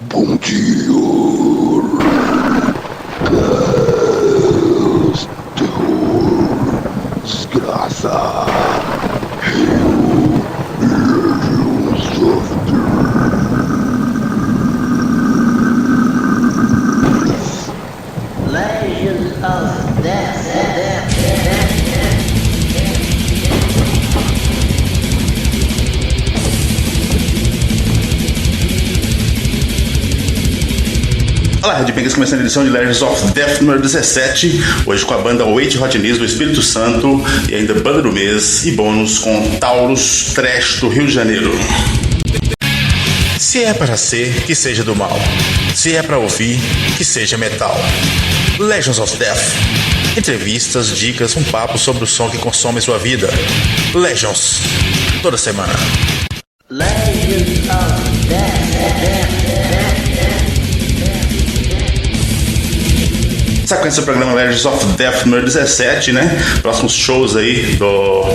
Bom dia, caos, terror, desgraça, Legends of Olá, Red Pinkers, começando a edição de Legends of Death número 17, hoje com a banda Wait Hot News do Espírito Santo e ainda banda do mês e bônus com Taurus Trash do Rio de Janeiro. Se é para ser, que seja do mal. Se é para ouvir, que seja metal. Legends of Death. Entrevistas, dicas, um papo sobre o som que consome sua vida. Legends. Toda semana. Legends of Death. Sequência do programa Legends of Death número 17, né? Próximos shows aí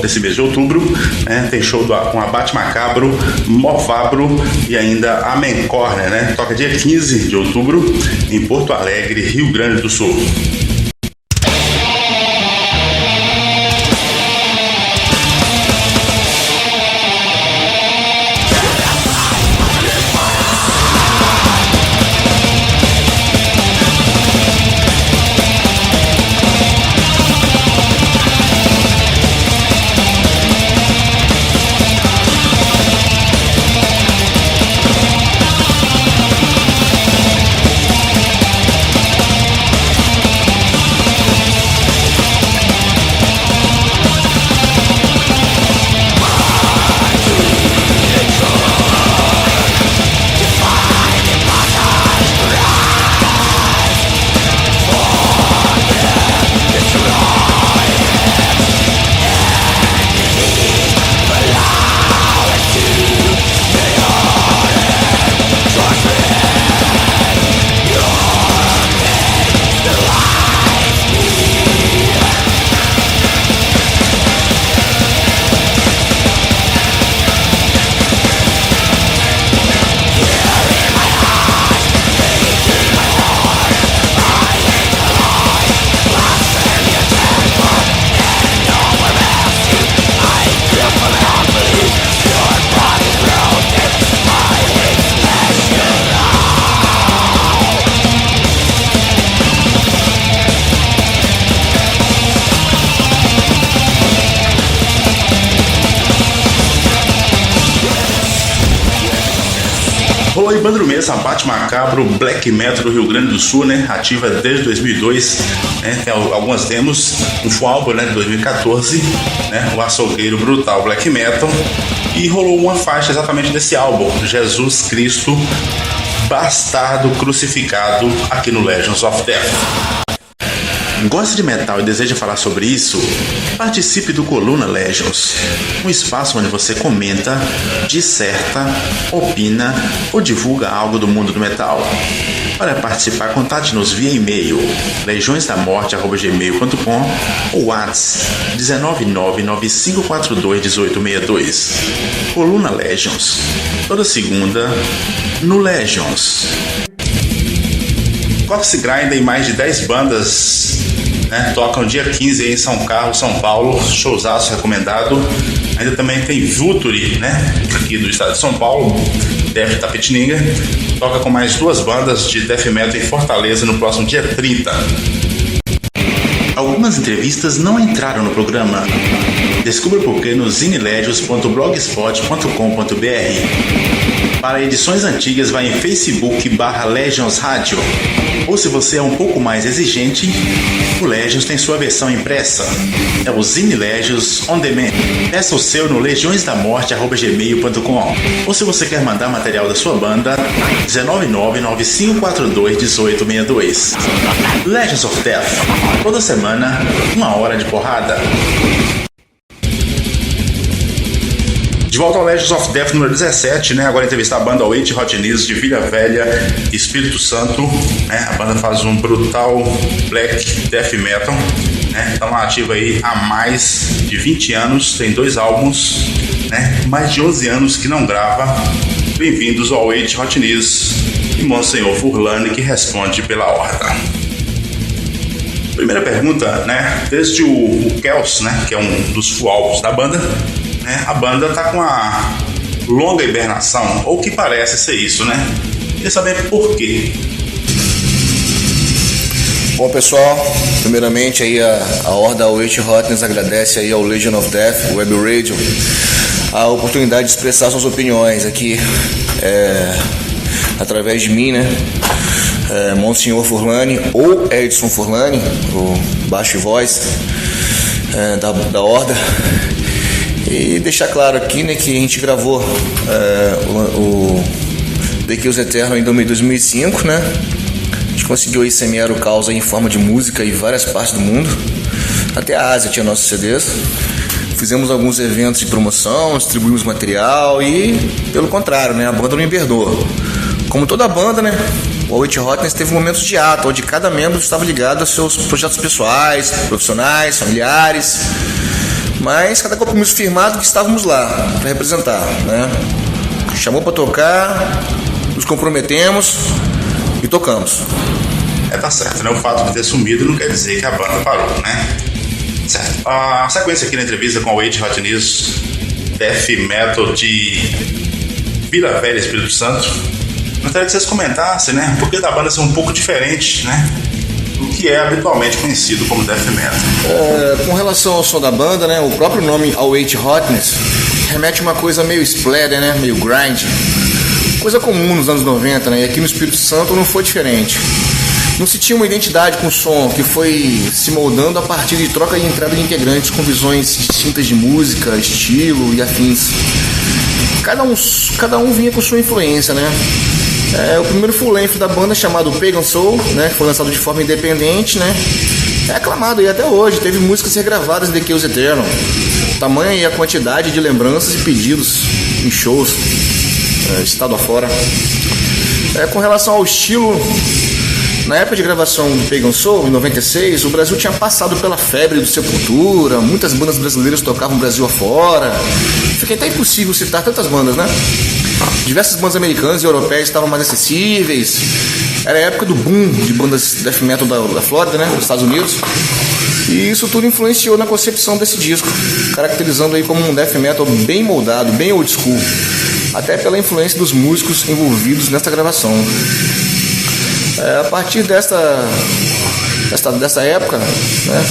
desse mês de outubro, né? Tem show com Abate Macabro, Movabro e ainda Amen Corner, né? Toca dia 15 de outubro em Porto Alegre, Rio Grande do Sul. Rolou aí banda do mês, Abate Macabro, Black Metal do Rio Grande do Sul, né? Ativa desde 2002, né? Tem algumas demos, um full álbum, né, de 2014, né? O Açougueiro Brutal Black Metal. E rolou uma faixa exatamente desse álbum, Jesus Cristo Bastardo Crucificado, aqui no Legends of Death. Gosta de metal e deseja falar sobre isso? Participe do Coluna Legends, um espaço onde você comenta, disserta, opina ou divulga algo do mundo do metal. Para participar, contate-nos via e-mail legiõesdamorte@gmail.com ou WhatsApp 19995421862. Coluna Legends, toda segunda no Legends. Corpse Grinder e mais de 10 bandas, né, tocam dia 15 aí em São Carlos, São Paulo, showzaço recomendado. Ainda também tem Vulture, né, aqui do estado de São Paulo, Death Tapetininga, toca com mais 2 bandas de Death Metal em Fortaleza no próximo dia 30. Algumas entrevistas não entraram no programa. Descubra por que no zinelegios.blogspot.com.br. Para edições antigas, vai em Facebook/Legends Rádio. Ou se você é um pouco mais exigente, o Legends tem sua versão impressa. É o Zine Legends On Demand. Peça o seu no legiõesdamorte@gmail.com. Ou se você quer mandar material da sua banda, 19995421862. Legends of Death. Toda semana, 1 hora de porrada. De volta ao Legends of Death número 17, né? Agora entrevistar a banda Wait Hot News de Vila Velha, Espírito Santo, né? A banda faz um brutal black death metal, né? Estão ativa aí há mais de 20 anos, tem 2 álbuns, né? Mais de 11 anos que não grava. Bem-vindos ao Wait Hot News. e Monsenhor Furlani, que responde pela Horda. Primeira pergunta, né? Desde o Kels, né, que é um dos fualbos da banda, né, a banda tá com uma longa hibernação, ou que parece ser isso, né? Queria saber por quê. Bom, pessoal, primeiramente aí a Horda Await Hotness agradece aí ao Legion of Death Web Radio a oportunidade de expressar suas opiniões aqui através de mim, né? Monsenhor Furlani ou Edson Furlani, o baixo e voz da Horda, e deixar claro aqui, né, que a gente gravou o The Kills Eternal em 2005, né? A gente conseguiu aí semear o caos aí em forma de música em várias partes do mundo, até a Ásia tinha nossos CDs. Fizemos alguns eventos de promoção, distribuímos material e, pelo contrário, né, a banda não hibernou. Como toda banda, né, o Await Hotness teve momentos de ato, onde cada membro estava ligado aos seus projetos pessoais, profissionais, familiares, mas cada compromisso firmado que estávamos lá para representar, né? Chamou para tocar, nos comprometemos e tocamos. Tá certo, né? O fato de ter sumido não quer dizer que a banda parou, né? Certo. A sequência aqui na entrevista com o Await Hotness, death metal de Vila Velha, Espírito Santo. Gostaria que vocês comentassem, né? Por que da banda ser um pouco diferente, né, do que é habitualmente conhecido como death metal. Com relação ao som da banda, né, o próprio nome Await Hotness remete a uma coisa meio splatter, né, meio grind, coisa comum nos anos 90, né, e aqui no Espírito Santo não foi diferente. Não se tinha uma identidade com o som, que foi se moldando a partir de troca e entrada de integrantes com visões distintas de música, estilo e afins. Cada um vinha com sua influência, né? O primeiro full length da banda, chamado Pagan Soul, né, que foi lançado de forma independente, né, é aclamado e até hoje teve músicas regravadas de The Kills Eternal. Tamanha e a quantidade de lembranças e pedidos em shows estado afora. Com relação ao estilo, na época de gravação do Pagan Soul, em 96, o Brasil tinha passado pela febre do Sepultura, muitas bandas brasileiras tocavam o Brasil afora. Fica até impossível citar tantas bandas, né? Diversas bandas americanas e europeias estavam mais acessíveis. Era a época do boom de bandas death metal da Flórida, né, dos Estados Unidos. E isso tudo influenciou na concepção desse disco, caracterizando aí como um death metal bem moldado, bem old school, até pela influência dos músicos envolvidos nesta gravação. A partir dessa época, né,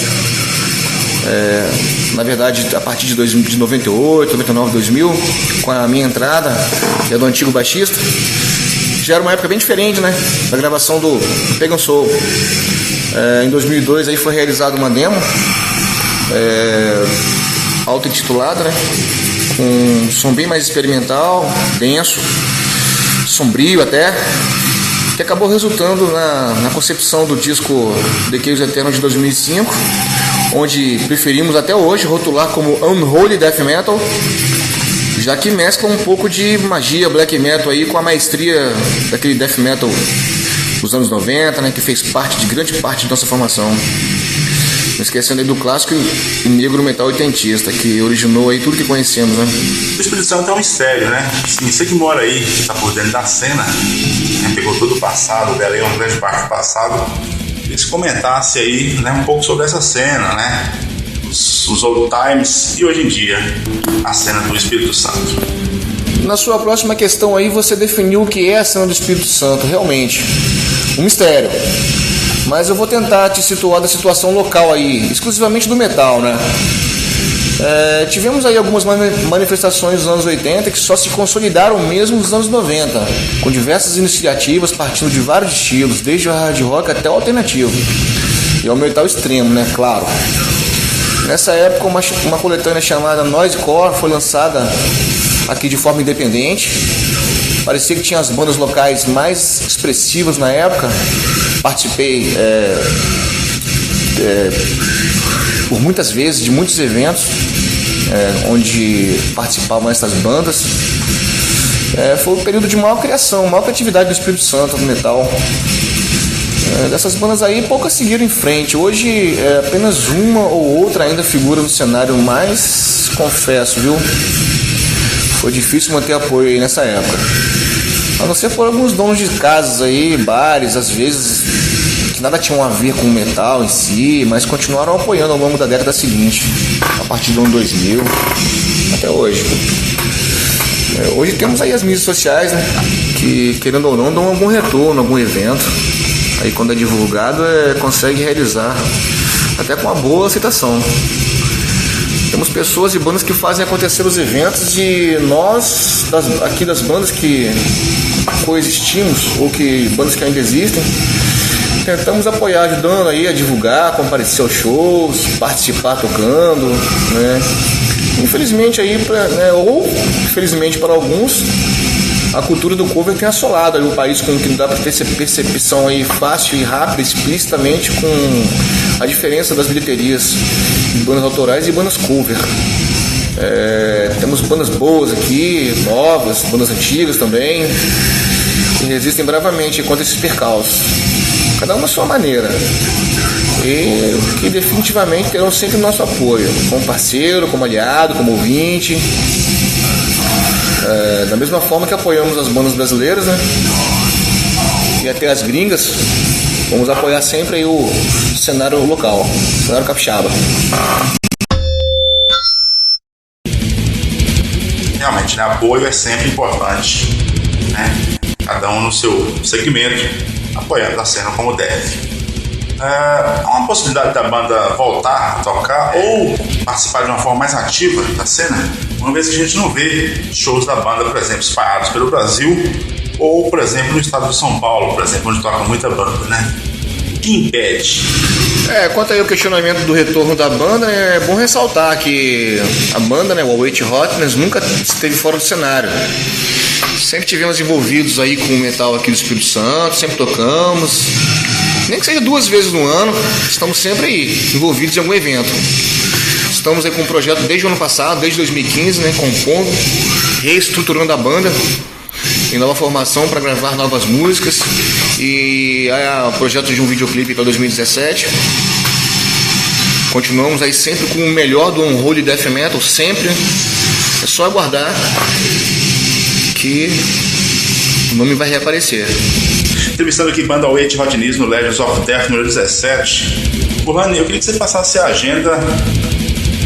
na verdade a partir de 98, 99, 2000, com a minha entrada e a do antigo baixista, já era uma época bem diferente, né, da gravação do Pagan Soul. Em 2002 aí foi realizada uma demo auto-intitulada, né, com um som bem mais experimental, denso, sombrio até, que acabou resultando na concepção do disco The Kills Eternal de 2005, onde preferimos até hoje rotular como Unholy Death Metal, já que mescla um pouco de magia black metal aí com a maestria daquele death metal dos anos 90, né, que fez grande parte de nossa formação. Não esquecendo aí do clássico e negro metal oitentista, que originou aí tudo que conhecemos, né? O Espírito Santo é um mistério, né? Assim, você que mora aí, está por dentro da cena, né, pegou todo o passado, o Belém é uma grande parte do passado. Queria que você comentasse aí, né, um pouco sobre essa cena, né? Os old times e hoje em dia, a cena do Espírito Santo. Na sua próxima questão aí, você definiu o que é a cena do Espírito Santo, realmente. Um mistério. Mas eu vou tentar te situar da situação local aí, exclusivamente do metal, né? Tivemos aí algumas manifestações dos anos 80 que só se consolidaram mesmo nos anos 90, com diversas iniciativas partindo de vários estilos, desde o hard rock até o alternativo. E ao metal extremo, né? Claro. Nessa época, uma coletânea chamada Noisecore foi lançada aqui de forma independente. Parecia que tinha as bandas locais mais expressivas na época. Participei por muitas vezes de muitos eventos onde participavam essas bandas. Foi um período de maior criação, maior criatividade do Espírito Santo, do metal. Dessas bandas aí, poucas seguiram em frente. Hoje apenas uma ou outra ainda figura no cenário, mas confesso, viu? Foi difícil manter apoio aí nessa época. A não ser por alguns donos de casas aí, bares, às vezes, que nada tinham a ver com o metal em si, mas continuaram apoiando ao longo da década seguinte, a partir do ano 2000, até hoje. Hoje temos aí as mídias sociais, né, que, querendo ou não, dão algum retorno, algum evento. Aí quando é divulgado, consegue realizar, até com uma boa aceitação. Temos pessoas e bandas que fazem acontecer os eventos e nós, aqui das bandas que coexistimos, ou que bandas que ainda existem, tentamos apoiar, ajudando aí a divulgar, comparecer aos shows, participar tocando, né? Infelizmente aí, ou felizmente para alguns, a cultura do cover tem assolado aí o país, com que não dá para ter essa percepção aí fácil e rápida, explicitamente, com a diferença das bilheterias de bandas autorais e bandas cover. Temos bandas boas aqui, novas, bandas antigas também, que resistem bravamente contra esses percalços, cada uma à sua maneira, e que definitivamente terão sempre o nosso apoio, como parceiro, como aliado, como ouvinte. Da mesma forma que apoiamos as bandas brasileiras, né? E até as gringas, vamos apoiar sempre aí o cenário local, o cenário capixaba. Realmente, né? Apoio é sempre importante, né? Cada um no seu segmento, apoiando a cena como deve. Há uma possibilidade da banda voltar a tocar ou participar de uma forma mais ativa da cena, uma vez que a gente não vê shows da banda, por exemplo, espalhados pelo Brasil, ou, por exemplo, no estado de São Paulo, por exemplo, onde toca muita banda, né? O que impede? Quanto aí ao questionamento do retorno da banda, é bom ressaltar que a banda, né, o Await Hotness, nunca esteve fora do cenário. Sempre tivemos envolvidos aí com o metal aqui do Espírito Santo, sempre tocamos. Nem que seja 2 vezes no ano, estamos sempre aí, envolvidos em algum evento. Estamos aí com um projeto desde o ano passado, desde 2015, né, compondo, reestruturando a banda em nova formação para gravar novas músicas. E há o projeto de um videoclipe para 2017. Continuamos aí sempre com o melhor do on-road death metal, sempre. É só aguardar que o nome vai reaparecer. Entrevistando aqui banda Await Hotness no Legends of Death número 17. Furlani, eu queria que você passasse a agenda,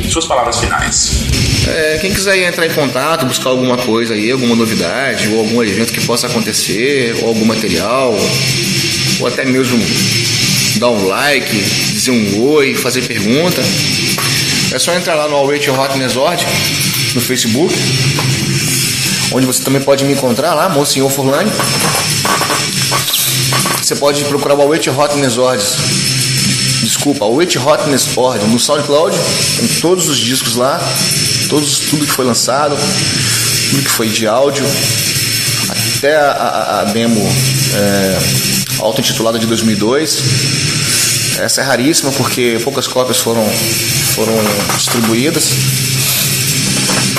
suas palavras finais. Quem quiser entrar em contato, buscar alguma coisa aí, alguma novidade, ou algum evento que possa acontecer, ou algum material, ou até mesmo dar um like, dizer um oi, fazer pergunta, é só entrar lá no Await Hotness Ord, no Facebook, onde você também pode me encontrar lá, Monsenhor Furlani. Você pode procurar o Await Hotness Ord, Await Hotness Ord no SoundCloud, tem todos os discos lá, tudo que foi lançado, tudo que foi de áudio, até a demo auto-intitulada de 2002. Essa é raríssima porque poucas cópias foram distribuídas.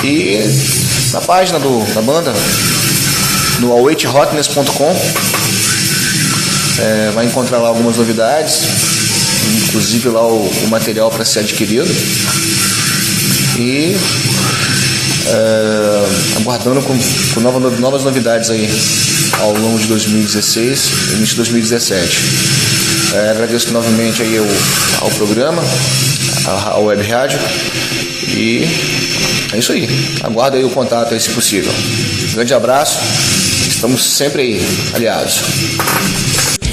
E na página da banda, no awaithotness.com, vai encontrar lá algumas novidades, inclusive lá o material para ser adquirido. E aguardando com novas novidades aí ao longo de 2016 e início de 2017. Agradeço novamente aí ao programa, ao Web Rádio, e é isso aí. Aguardo aí o contato aí, se possível. Grande abraço, estamos sempre aí, aliados.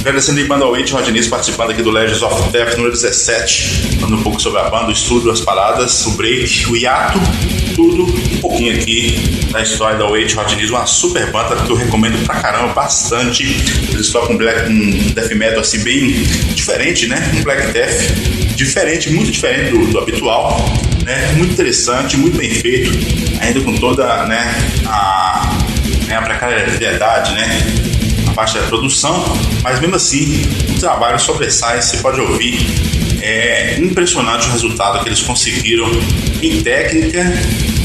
Agradecendo a banda Await Hotness participando aqui do Legends of Death número 17, falando um pouco sobre a banda, o estúdio, as paradas, o break, o hiato, tudo um pouquinho aqui da história da Await Hotness, uma super banda que eu recomendo pra caramba, bastante. Eles tocam um death metal assim bem diferente, né? Um black death diferente, muito diferente do habitual, né? Muito interessante, muito bem feito, ainda com toda a precariedade, né? A parte da produção, mas mesmo assim o trabalho sobressai, você pode ouvir. É impressionante o resultado que eles conseguiram em técnica,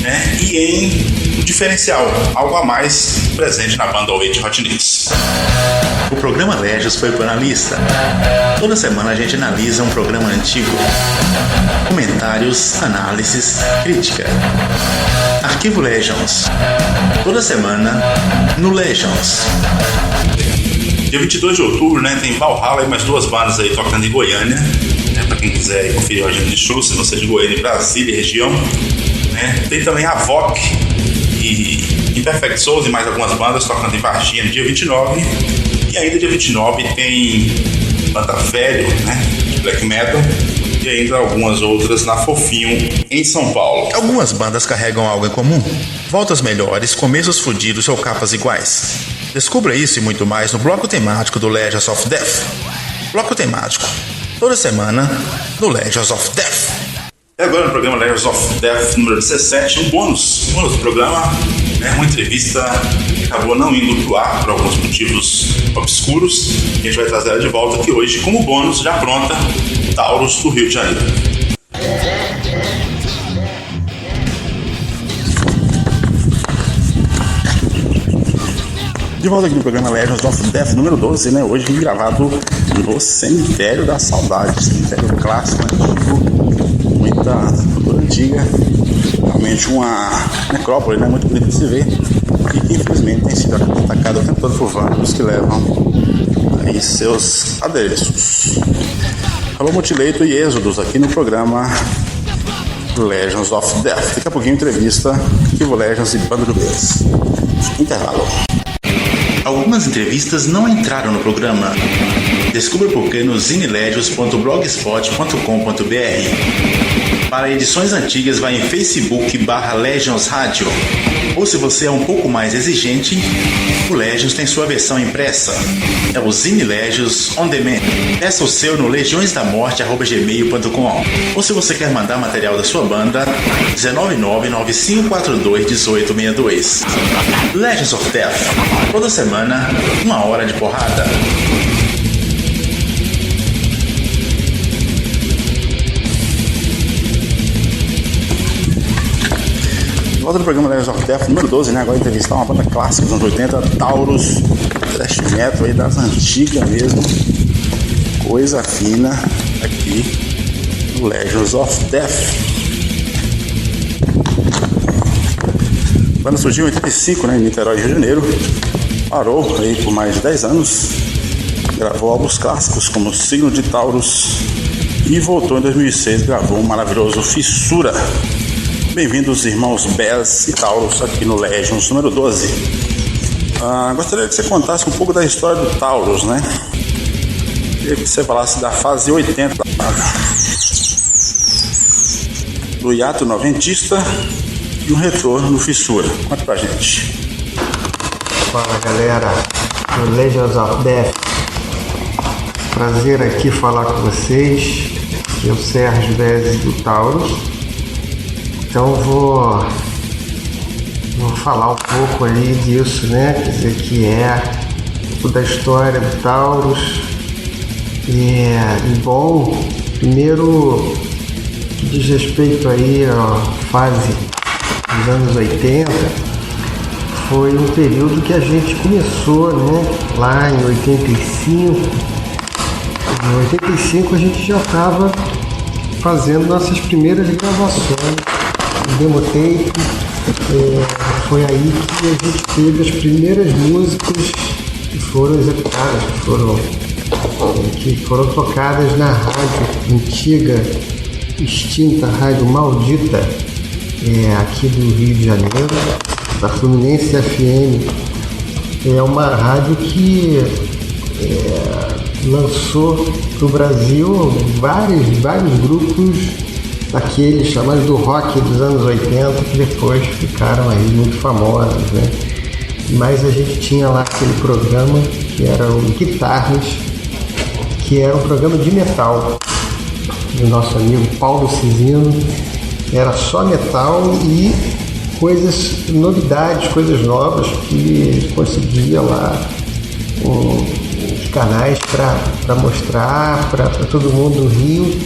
né, e em um diferencial, algo a mais presente na banda Await Hotness. O programa Legends foi por analista. Toda semana a gente analisa um programa antigo. Comentários, análises, crítica. Arquivo Legends. Toda semana no Legends. Dia 22 de outubro, né, tem Valhalla e mais duas bandas aí tocando em Goiânia, né, pra quem quiser conferir a agenda de show, se você é de Goiânia, Brasília e região, né. Tem também a VOC e Imperfect Souls e mais algumas bandas tocando em Varginha no dia 29, e ainda dia 29 tem Banda Velho, né, de Black Metal, e ainda algumas outras na Fofinho, em São Paulo. Algumas bandas carregam algo em comum: voltas melhores, começos fodidos ou capas iguais. Descubra isso e muito mais no bloco temático do Legends of Death. Bloco temático, toda semana no Legends of Death. E agora no programa Legends of Death número 17, um bônus do programa, né, uma entrevista que acabou não indo pro ar por alguns motivos obscuros, que a gente vai trazer ela de volta aqui hoje como bônus, já pronta, Taurus do Rio de Janeiro. De volta aqui no programa Legends of Death número 12, né? Hoje gravado no Cemitério da Saudade, cemitério clássico, antigo, muita cultura antiga, realmente uma necrópole, né? Muito bonito de se ver, e que infelizmente tem sido atacada o tempo todo por vândalos que levam aí seus adereços. Falou Mutileito e Êxodos aqui no programa Legends of Death. Daqui a pouquinho entrevista Arquivo Legends e Banda do Beas. Intervalo. Algumas entrevistas não entraram no programa. Descubra por que no zinelegios.blogspot.com.br. Para edições antigas, vai em Facebook/Legends Rádio. Ou se você é um pouco mais exigente, o Legends tem sua versão impressa. É o Zine Legios On Demand. Peça o seu no legiõesdamorte@gmail.com. Ou se você quer mandar material da sua banda, 19995421862. Legends of Death. Toda semana, 1 hora de porrada. Volta do programa Legends of Death número 12, né? Agora entrevistar uma banda clássica dos anos 80, Taurus, thrash metal aí das antigas mesmo. Coisa fina aqui no Legends of Death. A banda surgiu em 85, né? Em Niterói, Rio de Janeiro. Parou aí por mais de 10 anos. Gravou álbuns clássicos como Signo de Taurus e voltou em 2006, gravou um maravilhoso Fissura. Bem-vindos, irmãos Beas e Taurus, aqui no Legends número 12. Gostaria que você contasse um pouco da história do Taurus, né? Queria que você falasse da fase 80 do hiato noventista e um retorno no Fissura. Conta pra gente. Fala, galera do Legends of Death. Prazer aqui falar com vocês. Eu, Sérgio Beas do Taurus. Então vou falar um pouco aí disso, né? Quer dizer, que é um pouco da história do Taurus. E bom, primeiro que diz respeito aí à fase dos anos 80, foi um período que a gente começou, né? Lá em 85. Em 85 a gente já estava fazendo nossas primeiras gravações. Demo tape, foi aí que a gente teve as primeiras músicas que foram executadas, que foram tocadas na rádio antiga, extinta Rádio Maldita, aqui do Rio de Janeiro, da Fluminense FM. É uma rádio que lançou para o Brasil vários grupos daqueles chamados do rock dos anos 80, que depois ficaram aí muito famosos, né? Mas a gente tinha lá aquele programa que era o Guitarras, que era um programa de metal do nosso amigo Paulo Cisino. Era só metal e novidades, coisas novas que conseguia lá os canais para mostrar para todo mundo do Rio.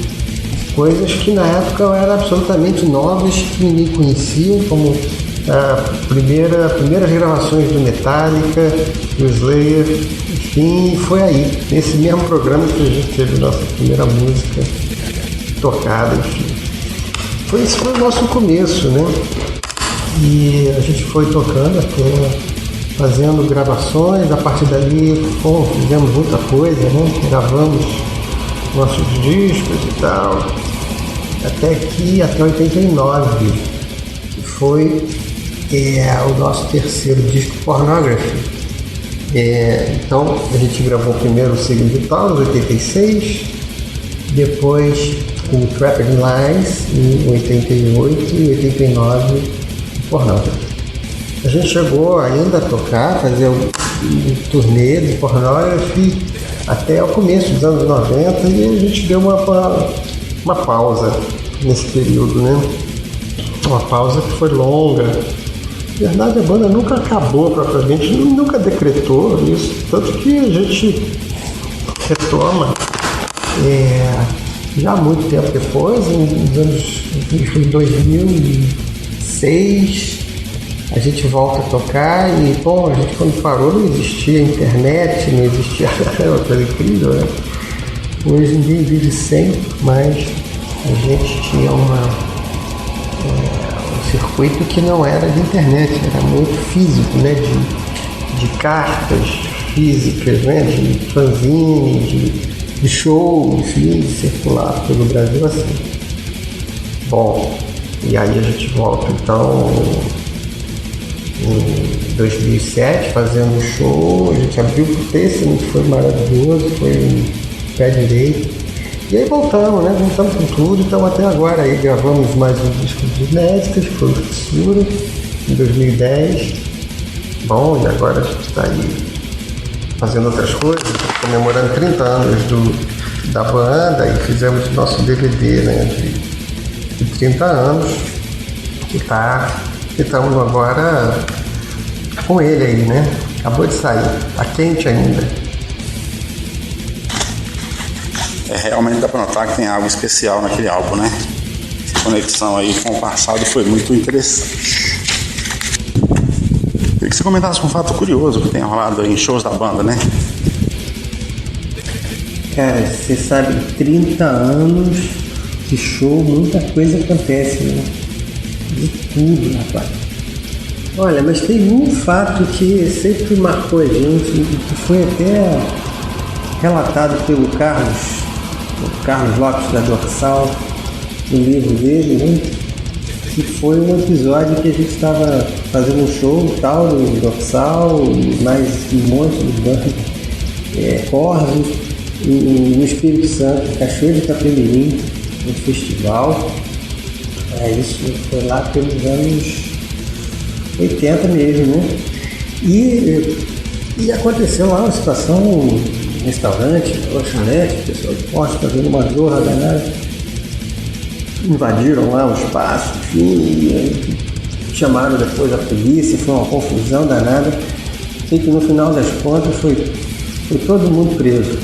Coisas que na época eram absolutamente novas, que ninguém conhecia, como primeiras gravações do Metallica, do Slayer, enfim, foi aí, nesse mesmo programa que a gente teve a nossa primeira música tocada, enfim. Esse foi o nosso começo, né? e a gente foi tocando até fazendo gravações. A partir dali, fizemos muita coisa, né? Gravamos nossos discos e tal, até 89, que foi o nosso terceiro disco, Pornography. Então a gente gravou primeiro o Signo de Taurus, 86, depois o Trapped Lies em 88 e 89 o Pornography. A gente chegou ainda a tocar, fazer um turnê de Pornography até o começo dos anos 90, e a gente deu uma pausa nesse período, né? Uma pausa que foi longa. Na verdade, a banda nunca acabou propriamente, nunca decretou isso, tanto que a gente retoma já muito tempo depois, nos anos 2006, a gente volta a tocar e, a gente quando parou não existia internet, não existia uma coisa incrível, né? Hoje ninguém vive sem, mas a gente tinha um circuito que não era de internet, era muito físico, né? De cartas físicas, né? De fanzine, de show, enfim, de circular pelo Brasil assim. Bom, e aí a gente volta então em 2007 fazendo um show, a gente abriu pro Tesseract, que foi maravilhoso, foi um pé direito. E aí voltamos, né? Voltamos com tudo, então até agora aí gravamos mais um disco de inéditas, que foi o Fissura, em 2010. Bom, e agora a gente está aí fazendo outras coisas, comemorando 30 anos da banda, e fizemos o nosso DVD, né, de 30 anos, e estamos agora com ele aí, né? Acabou de sair, tá quente ainda. Realmente dá pra notar que tem algo especial naquele álbum, né? Essa conexão aí com o passado foi muito interessante. Queria que você comentasse um fato curioso que tem rolado em shows da banda, né? Cara, você sabe, 30 anos de show, muita coisa acontece, né? De tudo, rapaz. Olha, mas tem um fato que sempre marcou a gente, que foi até relatado pelo Carlos Lopes da Dorsal, no livro dele, né? Que foi um episódio que a gente estava fazendo um show tal, no Dorsal, mais um monte de bandas, Corsos, no Espírito Santo, Cachoeira de Itapemirim, no festival. Isso foi lá pelos anos 80 mesmo, né? E aconteceu lá uma situação, restaurante, lanchonete, o pessoal de poste fazendo uma zorra danada, invadiram lá o espaço, enfim, chamaram depois a polícia, foi uma confusão danada. Sei que no final das contas foi todo mundo preso.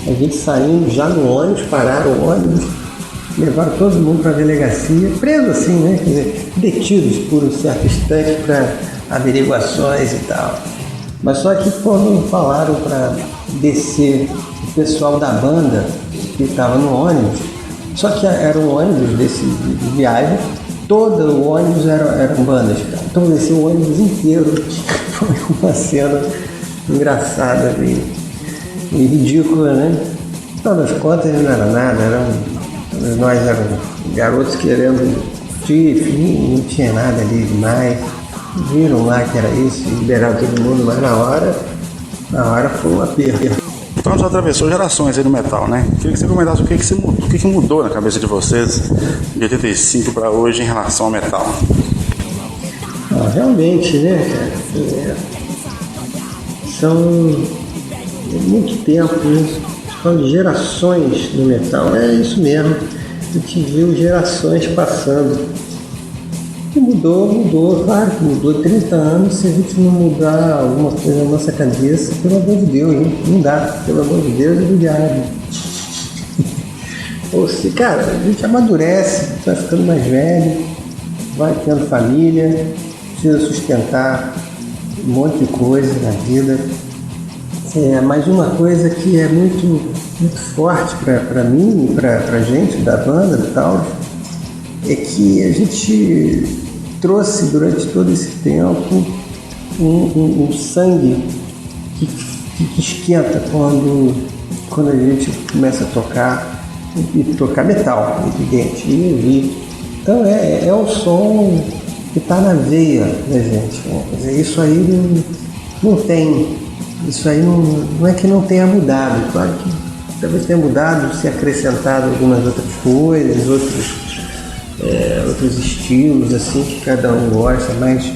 A gente saindo já no ônibus, pararam o ônibus, levaram todo mundo para a delegacia, preso assim, né? Quer dizer, detidos por um certo instante para averiguações e tal. Mas só que quando falaram para descer o pessoal da banda que estava no ônibus, só que era um ônibus de viagem, todo o ônibus eram bandas, cara. Então desceu o ônibus inteiro. Foi uma cena engraçada e ridícula, né? Afinal das contas não era nada, nós éramos garotos querendo curtir, enfim, não tinha nada ali demais. Viram lá que era isso, liberaram todo mundo, mas na hora foi uma perda. Então já atravessou gerações aí no metal, né? Queria que você comentasse o que mudou na cabeça de vocês de 85 para hoje em relação ao metal. Realmente, né, cara? São muito tempo, né? São gerações no metal, é isso mesmo. A gente viu gerações passando. E mudou, claro que mudou. 30 anos, se a gente não mudar alguma coisa na nossa cabeça, pelo amor de Deus, hein? Não dá, pelo amor de Deus e do diabo. Ou se, cara, a gente amadurece, vai ficando mais velho, vai tendo família, precisa sustentar um monte de coisa na vida. Mas uma coisa que é muito, muito forte para mim e para a gente da banda e tal, é que a gente trouxe durante todo esse tempo um sangue que esquenta quando a gente começa a tocar, e tocar metal, evidente, e ouvir. Então é um som que está na veia da gente. Né? Quer dizer, isso aí não tem, isso aí não é que não tenha mudado, claro que talvez tenha mudado, se acrescentado algumas outras coisas, outros estilos assim que cada um gosta, mas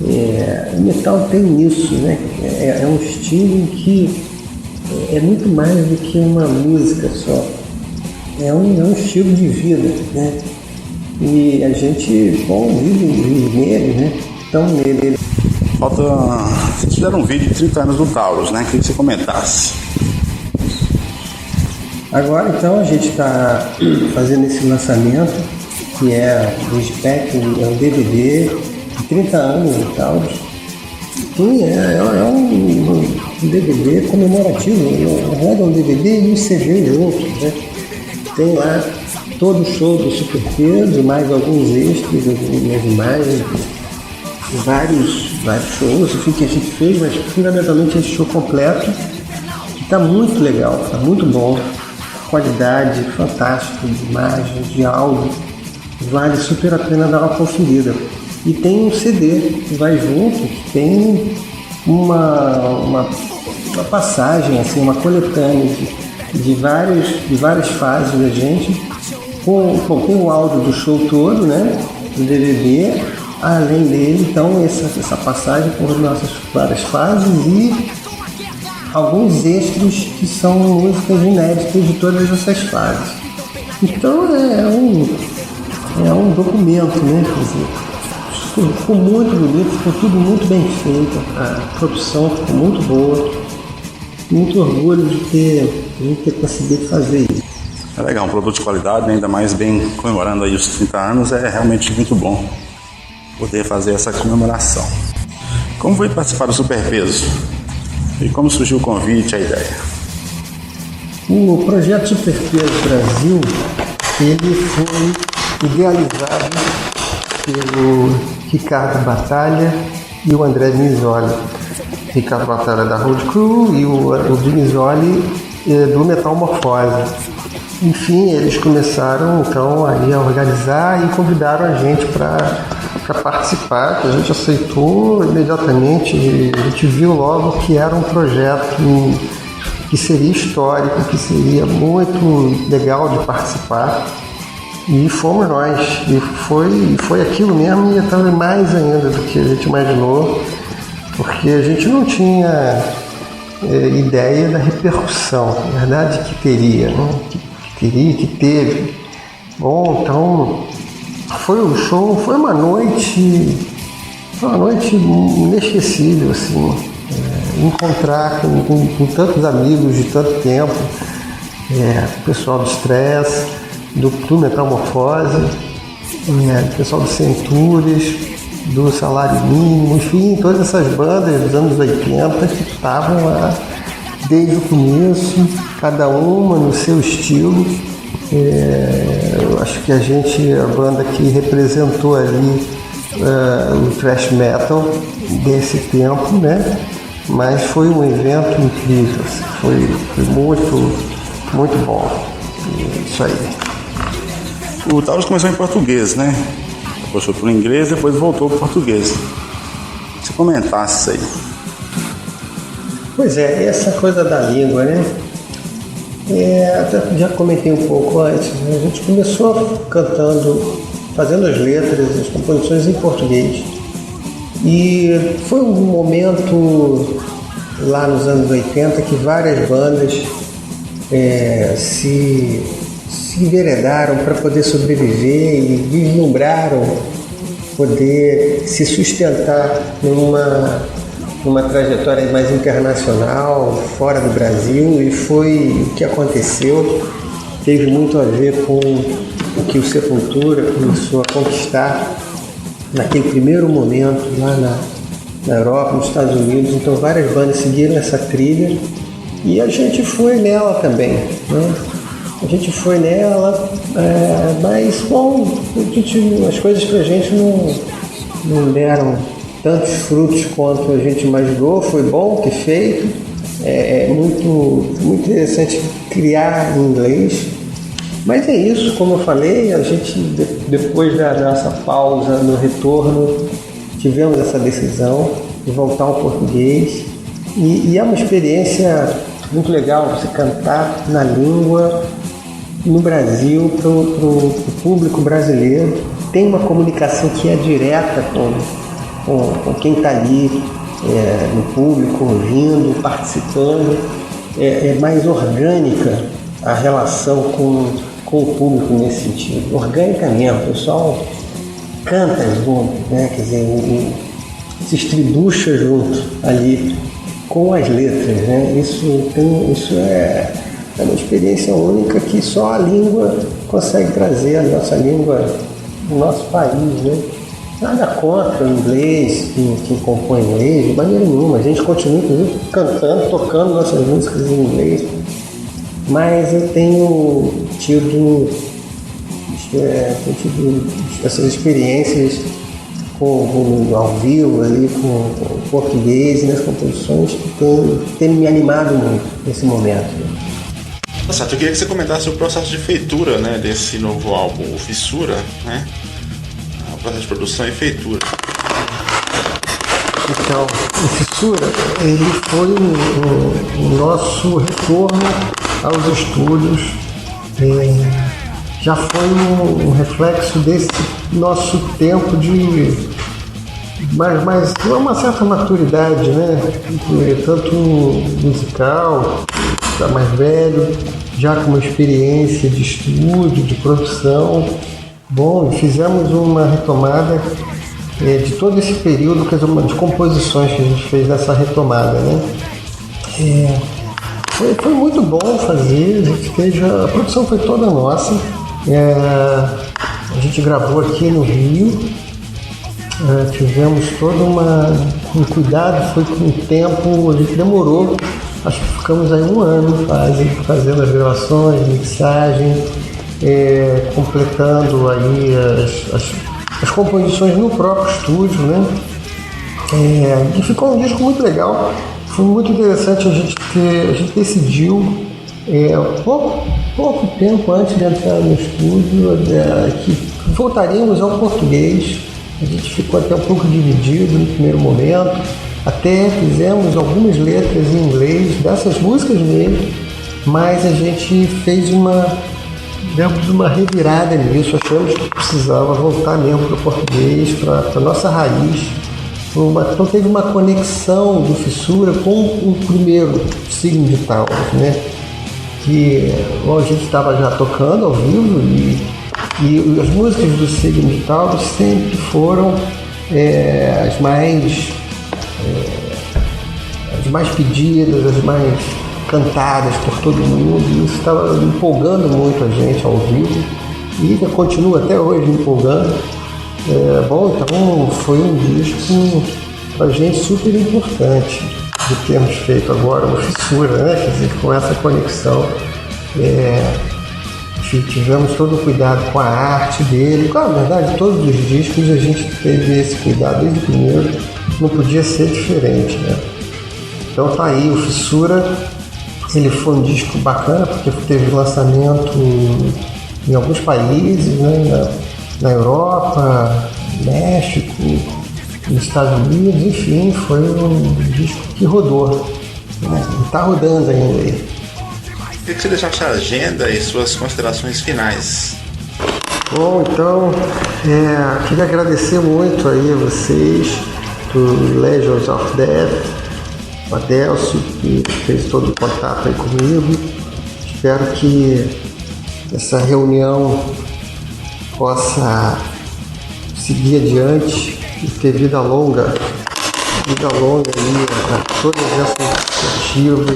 o metal tem isso, né? É um estilo que é muito mais do que uma música só, é um estilo de vida, né? E a gente, vive nele, né? Então nele. Falta. Vocês fizeram um vídeo de 30 anos do Taurus, né? Queria que você comentasse. Agora então a gente está fazendo esse lançamento, que é o SPEC, é um DVD de 30 anos do Taurus. Sim, é um DVD comemorativo, na verdade é um DVD e um CD juntos, né? Tem lá todo o show do Super Pedro, mais alguns extras, algumas imagens, vários shows que a gente fez, mas fundamentalmente esse show completo, que está muito legal, está muito bom, qualidade fantástica de imagem, de áudio, vale super a pena dar uma conferida. E tem um CD que vai junto, que tem uma passagem, assim, uma coletânea de várias fases da gente, com o áudio do show todo, né, do DVD, além dele, então, essa passagem por nossas várias fases e alguns extras que são músicas inéditas de todas essas fases. Então é um documento, né, quer dizer, ficou muito bonito, ficou tudo muito bem feito, a produção ficou muito boa, muito orgulho de ter conseguido fazer isso. É legal, um produto de qualidade, né? Ainda mais bem comemorando aí os 30 anos, é realmente muito bom poder fazer essa comemoração. Como foi participar do Superpeso? E como surgiu o convite, a ideia? O projeto Superpeso Brasil, ele foi idealizado pelo Ricardo Batalha e o André Dinizoli. Ricardo Batalha da Road Crew e o Dinizoli do Metalmorfose. Enfim, eles começaram então aí a organizar e convidaram a gente para participar, que a gente aceitou imediatamente. A gente viu logo que era um projeto que seria histórico, que seria muito legal de participar, e fomos nós, e foi aquilo mesmo, e até mais ainda do que a gente imaginou, porque a gente não tinha ideia da repercussão, na verdade, que teria, né? que teve. Bom, então foi um show, foi uma noite inesquecível, assim, encontrar com tantos amigos de tanto tempo, o pessoal do Stress, do Metalmorfose, o pessoal do Centúrias, do Salário Mínimo, enfim, todas essas bandas dos anos 80 que estavam lá desde o começo, cada uma no seu estilo. Eu acho que a banda que representou ali o thrash metal desse tempo, né? Mas foi um evento incrível, assim, foi muito, muito bom. Isso aí. O Taurus começou em português, né? Passou por inglês, depois voltou para português. Se você comentasse isso aí. Pois é, essa coisa da língua, né? Até já comentei um pouco antes, né? A gente começou cantando, fazendo as letras, as composições em português. E foi um momento lá nos anos 80 que várias bandas se enveredaram para poder sobreviver e vislumbraram poder se sustentar numa trajetória mais internacional, fora do Brasil, e foi o que aconteceu. Teve muito a ver com o que o Sepultura começou a conquistar naquele primeiro momento lá na Europa, nos Estados Unidos. Então várias bandas seguiram essa trilha e a gente foi nela também, né? a gente foi nela, mas bom, as coisas pra gente não deram tantos frutos quanto a gente imaginou. Foi bom ter feito, é muito interessante criar em inglês, mas é isso, como eu falei, a gente depois da nossa pausa no retorno tivemos essa decisão de voltar ao português e é uma experiência muito legal você cantar na língua no Brasil para o público brasileiro. Tem uma comunicação que é direta com quem está ali no público, ouvindo, participando. É mais orgânica a relação com o público nesse sentido. Orgânica mesmo, o pessoal canta junto, né? Quer dizer, se estribucha junto ali com as letras, né? Isso é uma experiência única que só a língua consegue trazer, a nossa língua do nosso país, né? Nada contra o inglês, quem compõe inglês, de maneira nenhuma. A gente continua, inclusive, cantando, tocando nossas músicas em inglês, mas eu tenho tido essas experiências ao vivo, ali, com o português e nas composições que tem me animado muito nesse momento. Certo, eu queria que você comentasse o processo de feitura, né, desse novo álbum, o Fissura, né? O processo de produção e feitura. Então, o Fissura, ele foi o nosso retorno aos estúdios. Já foi um reflexo desse nosso tempo mas uma certa maturidade, né? Tanto musical, já mais velho, já com uma experiência de estúdio, de produção. Bom, fizemos uma retomada de todo esse período, de composições que a gente fez nessa retomada, né? Foi muito bom fazer, a produção foi toda nossa. A gente gravou aqui no Rio, tivemos todo um cuidado, foi com o tempo, a gente demorou, acho que ficamos aí 1 ano fazendo as gravações, mixagem, completando aí as composições no próprio estúdio, né? E ficou um disco muito legal, foi muito interessante. A gente decidiu pouco tempo antes de entrar no estúdio que voltaríamos ao português. A gente ficou até um pouco dividido no primeiro momento, até fizemos algumas letras em inglês dessas músicas mesmo, mas a gente demos uma revirada nisso, achamos que precisava voltar mesmo para o português, para a nossa raiz. Então teve uma conexão do Fissura com o primeiro Signo de Taurus, né? Que a gente estava já tocando ao vivo e as músicas do Signo de Taurus sempre foram as mais pedidas, as mais cantadas por todo mundo, e isso estava empolgando muito a gente ao vivo e continua até hoje empolgando. Então foi um disco para a gente super importante de termos feito agora uma Fissura, né? Quer dizer, com essa conexão. Tivemos todo o cuidado com a arte dele. Na verdade, todos os discos a gente teve esse cuidado desde o primeiro, não podia ser diferente, né? Então tá aí, o Fissura, ele foi um disco bacana porque teve lançamento em alguns países, né? Na Europa, México, nos Estados Unidos, enfim, foi um disco que rodou, né? E está rodando ainda aí. Queria que você deixasse a agenda e suas considerações finais. Bom, então, queria agradecer muito aí a vocês do Legends of Death, o Adelcio, que fez todo o contato aí comigo. Espero que essa reunião possa seguir adiante e ter vida longa aí a todas essas iniciativas.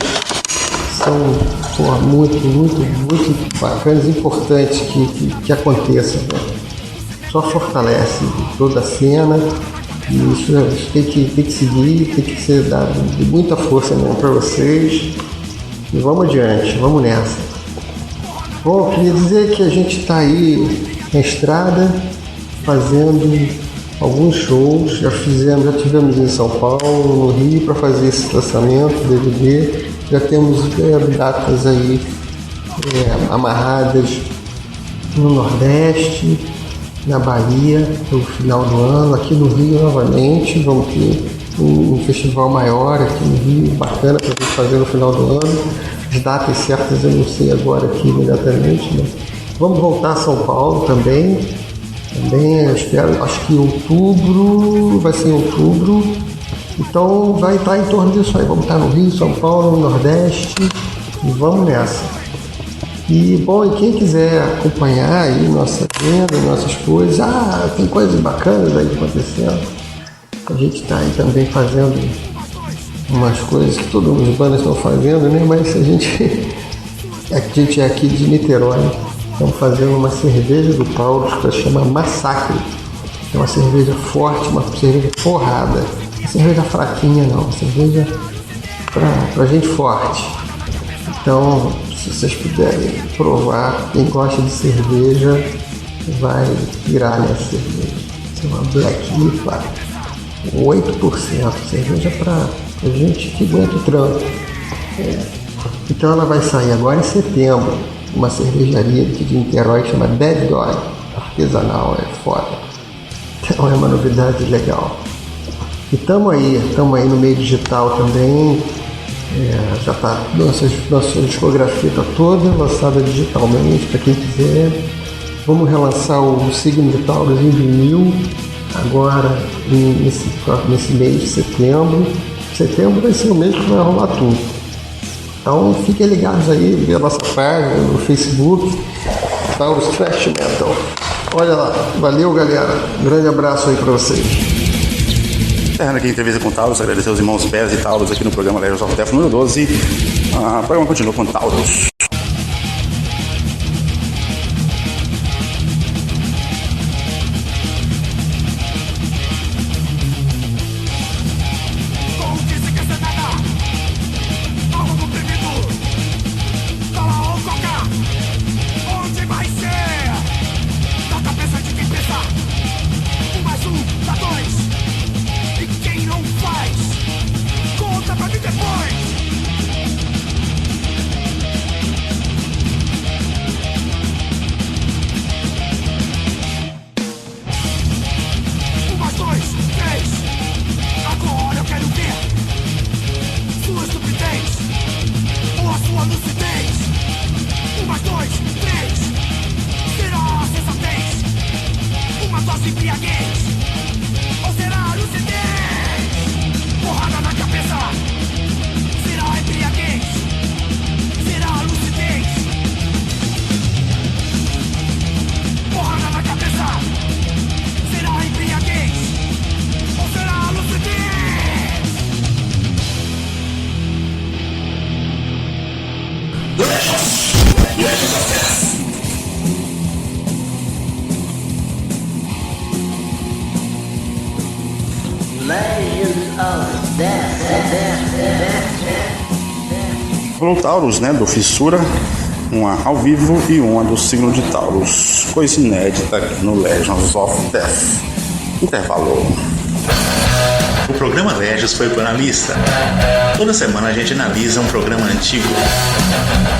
São muito bacanas e importantes que aconteçam, né? Só fortalece toda a cena e isso tem que seguir, tem que ser dado de muita força para vocês. E vamos adiante, vamos nessa. Bom, queria dizer que a gente está aí na estrada fazendo alguns shows. Já tivemos em São Paulo, no Rio, para fazer esse lançamento do DVD. Já temos datas aí amarradas no Nordeste, na Bahia, no final do ano, aqui no Rio novamente. Vamos ter um festival maior aqui no Rio, bacana para a gente fazer no final do ano. As datas certas eu não sei agora aqui imediatamente, mas vamos voltar a São Paulo também. Eu espero, acho que vai ser em outubro. Então vai estar em torno disso aí. Vamos estar no Rio, São Paulo, no Nordeste e vamos nessa. E bom, e quem quiser acompanhar aí nossa agenda, nossas coisas, tem coisas bacanas aí acontecendo. A gente está aí também fazendo umas coisas que todas as bandas estão fazendo, né? Mas a gente é aqui de Niterói. Estamos fazendo uma cerveja do Taurus que se chama Massacre. É uma cerveja forte, uma cerveja porrada. Não é cerveja fraquinha não, cerveja pra gente forte. Então, se vocês puderem provar, quem gosta de cerveja vai virar nessa cerveja. Essa é uma Black IPA, 8%, cerveja pra gente que aguenta o tranco. Então ela vai sair agora em setembro, uma cervejaria aqui de Niterói que chama Dead Dog, artesanal, é foda. Então é uma novidade legal. E estamos aí no meio digital também. Já está, nossa discografia está toda lançada digitalmente para quem quiser. Vamos relançar o Signo de Taurus em vinil agora nesse mês de setembro. Setembro vai ser o mês que vai rolar tudo. Então fiquem ligados aí, vê a nossa página no Facebook, Taurus Thrash Metal. Olha lá, valeu galera, um grande abraço aí para vocês. Terra aqui entrevista com Taurus, agradecer aos irmãos Pérez e Taurus aqui no programa Legends of Death número 12. O programa continua com Taurus. Falou Taurus, né, do Fissura, uma ao vivo e uma do Signo de Taurus. Coisa inédita aqui no Legends of Death. Intervalo. O programa Legends foi pro analista. Toda semana a gente analisa um programa antigo.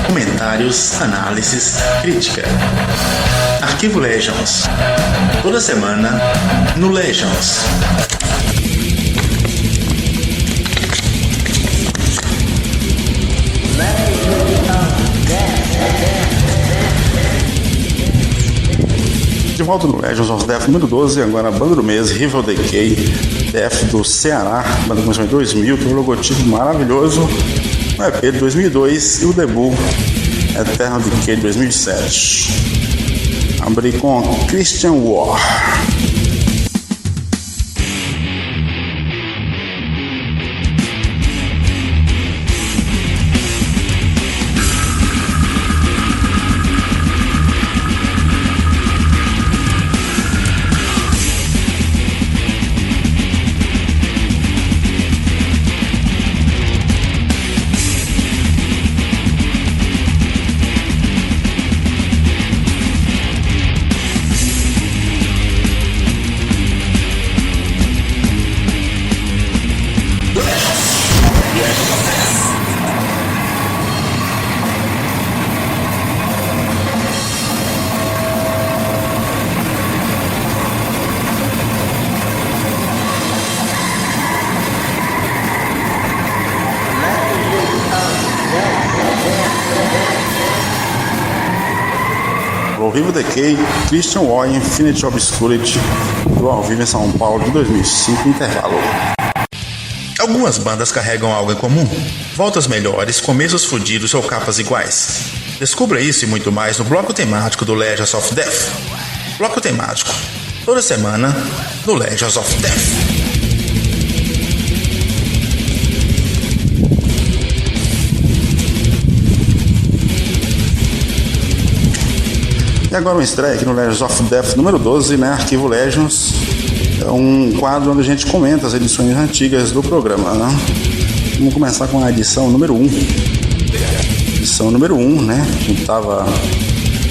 Comentários, análises, crítica. Arquivo Legends. Toda semana no Legends. De volta no Legends of Death número 12, agora a banda do mês, Rival Decay, Death do Ceará, banda começou em 2000, tem um logotipo maravilhoso, o EP de 2002 e o debut Eternal Decay de 2007. Abri com Christian War. Vivo Decay, Christian War e Infinity Obscurity, do Ao Vivo em São Paulo de 2005, intervalo. Algumas bandas carregam algo em comum. Voltas melhores, começos fudidos ou capas iguais. Descubra isso e muito mais no bloco temático do Legends of Death. Bloco temático, toda semana, no Legends of Death. E agora uma estreia aqui no Legends of Death número 12, né? Arquivo Legends. É um quadro onde a gente comenta as edições antigas do programa, né? Vamos começar com a edição número 1. Edição número 1, né? A gente tava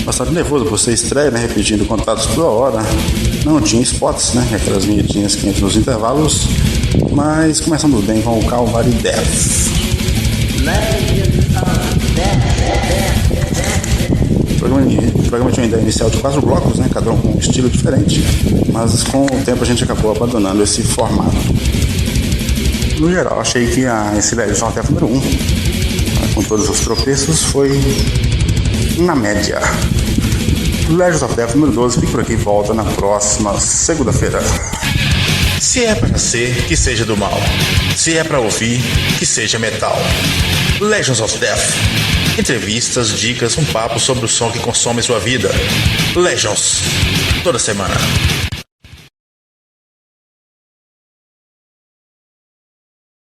bastante nervoso por ser estreia, né? Repetindo contatos toda hora. Não tinha spots, né? Aquelas vinhetinhas que entram nos intervalos. Mas começamos bem com o Calvary Death. O programa tinha uma ideia inicial de 4 blocos, né? Cada um com um estilo diferente, mas com o tempo a gente acabou abandonando esse formato. No geral, achei que esse Legends of Death número 1, com todos os tropeços, foi na média. O Legends of Death número 12 fica por aqui e volta na próxima segunda-feira. Se é pra ser, que seja do mal. Se é pra ouvir, que seja metal. Legends of Death. Entrevistas, dicas, um papo sobre o som que consome sua vida. Legends. Toda semana.